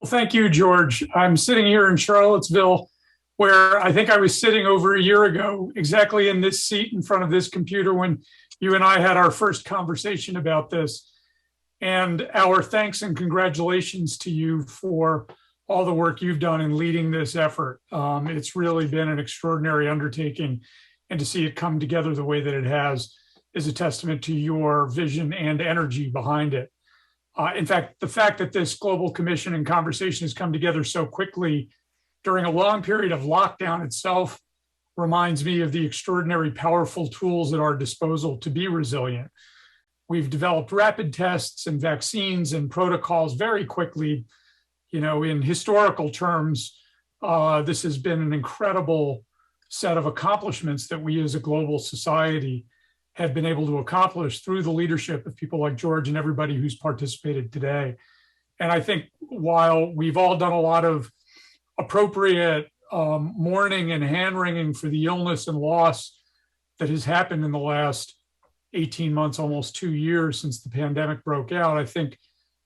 Well, thank you, George. I'm sitting here in Charlottesville, where I think I was sitting over a year ago, exactly in this seat in front of this computer when you and I had our first conversation about this. And our thanks and congratulations to you for all the work you've done in leading this effort. It's really been an extraordinary undertaking, and to see it come together the way that it has is a testament to your vision and energy behind it. In fact, the fact that this global commission and conversation has come together so quickly during a long period of lockdown itself reminds me of the extraordinary powerful tools at our disposal to be resilient. We've developed rapid tests and vaccines and protocols very quickly. You know, in historical terms, this has been an incredible set of accomplishments that we as a global society have been able to accomplish through the leadership of people like George and everybody who's participated today. And I think while we've all done a lot of appropriate mourning and hand-wringing for the illness and loss that has happened in the last 18 months, almost 2 years since the pandemic broke out, I think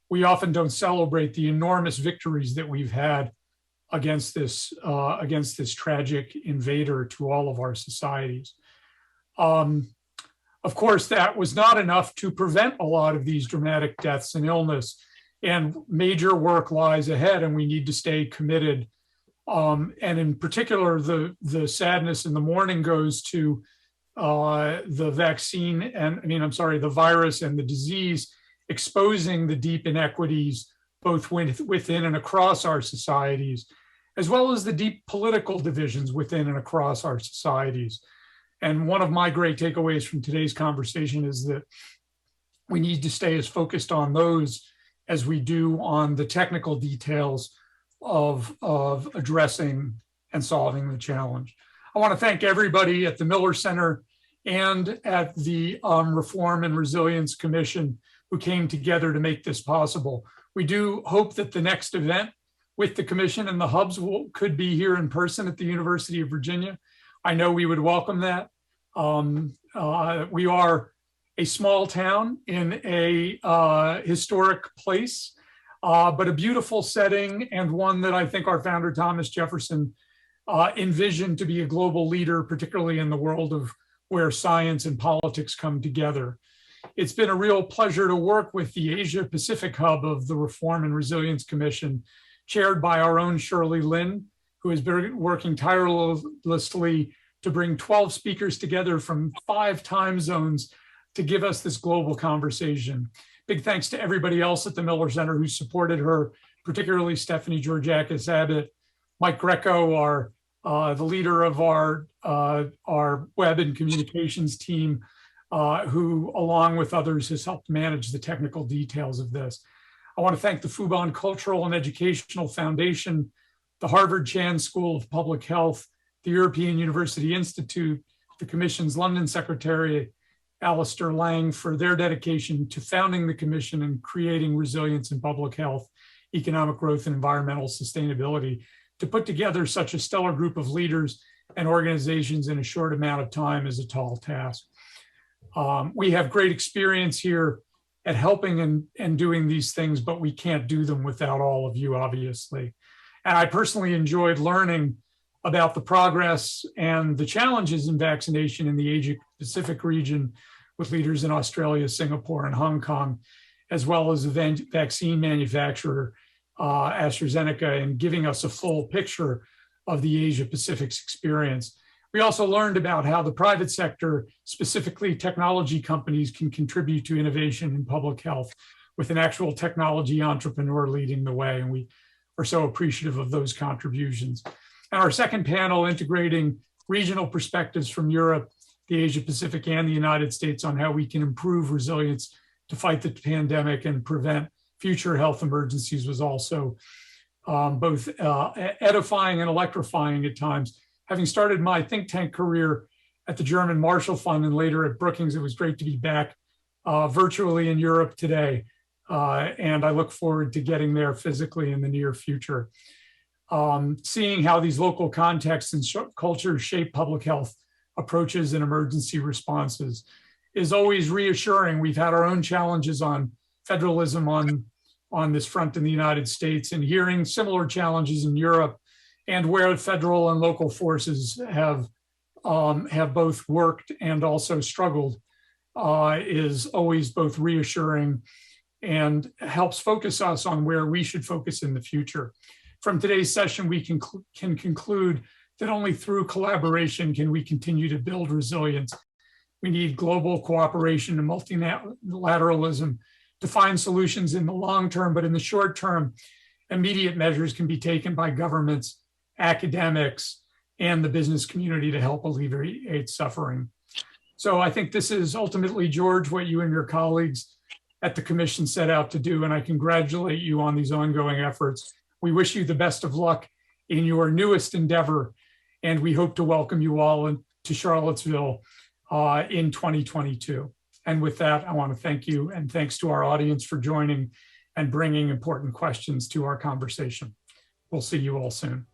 we often don't celebrate the enormous victories that we've had against this tragic invader to all of our societies. Of course, that was not enough to prevent a lot of these dramatic deaths and illness, and major work lies ahead, and we need to stay committed. And in particular, the sadness and the mourning goes to the virus and the disease exposing the deep inequities both within and across our societies, as well as the deep political divisions within and across our societies. And one of my great takeaways from today's conversation is that we need to stay as focused on those as we do on the technical details of addressing and solving the challenge. I want to thank everybody at the Miller Center and at the Reform and Resilience Commission who came together to make this possible. We do hope that the next event with the commission and the hubs could be here in person at the University of Virginia. I know we would welcome that. We are a small town in a historic place, but a beautiful setting, and one that I think our founder, Thomas Jefferson, envisioned to be a global leader, particularly in the world of where science and politics come together. It's been a real pleasure to work with the Asia Pacific Hub of the Reform and Resilience Commission, chaired by our own Shirley Lin, who has been working tirelessly to bring 12 speakers together from 5 time zones to give us this global conversation. Big thanks to everybody else at the Miller Center who supported her, particularly Stephanie Georgakis Abbott, Mike Greco, the leader of our web and communications team, who, along with others, has helped manage the technical details of this. I want to thank the Fubon Cultural and Educational Foundation, the Harvard Chan School of Public Health, the European University Institute, the Commission's London Secretary, Alistair Lang, for their dedication to founding the Commission and creating resilience in public health, economic growth, and environmental sustainability. To put together such a stellar group of leaders and organizations in a short amount of time is a tall task. We have great experience here at helping and doing these things, but we can't do them without all of you, obviously. And I personally enjoyed learning about the progress and the challenges in vaccination in the Asia Pacific region with leaders in Australia, Singapore, and Hong Kong, as well as the vaccine manufacturer, AstraZeneca, and giving us a full picture of the Asia Pacific's experience. We also learned about how the private sector, specifically technology companies, can contribute to innovation in public health with an actual technology entrepreneur leading the way. And we are so appreciative of those contributions. And our second panel, integrating regional perspectives from Europe, the Asia Pacific, and the United States on how we can improve resilience to fight the pandemic and prevent future health emergencies, was also both edifying and electrifying at times. Having started my think tank career at the German Marshall Fund and later at Brookings, it was great to be back virtually in Europe today. And I look forward to getting there physically in the near future. Seeing how these local contexts and cultures shape public health approaches and emergency responses is always reassuring. We've had our own challenges on federalism, on on this front in the United States, and hearing similar challenges in Europe and where federal and local forces have both worked and also struggled is always both reassuring and helps focus us on where we should focus in the future. From today's session, we can conclude that only through collaboration can we continue to build resilience. We need global cooperation and multilateralism to find solutions in the long term, but in the short term, immediate measures can be taken by governments, academics, and the business community to help alleviate suffering. So I think this is ultimately, George, what you and your colleagues at the Commission set out to do, and I congratulate you on these ongoing efforts. We wish you the best of luck in your newest endeavor, and we hope to welcome you all to Charlottesville in 2022. And with that, I want to thank you, and thanks to our audience for joining and bringing important questions to our conversation. We'll see you all soon.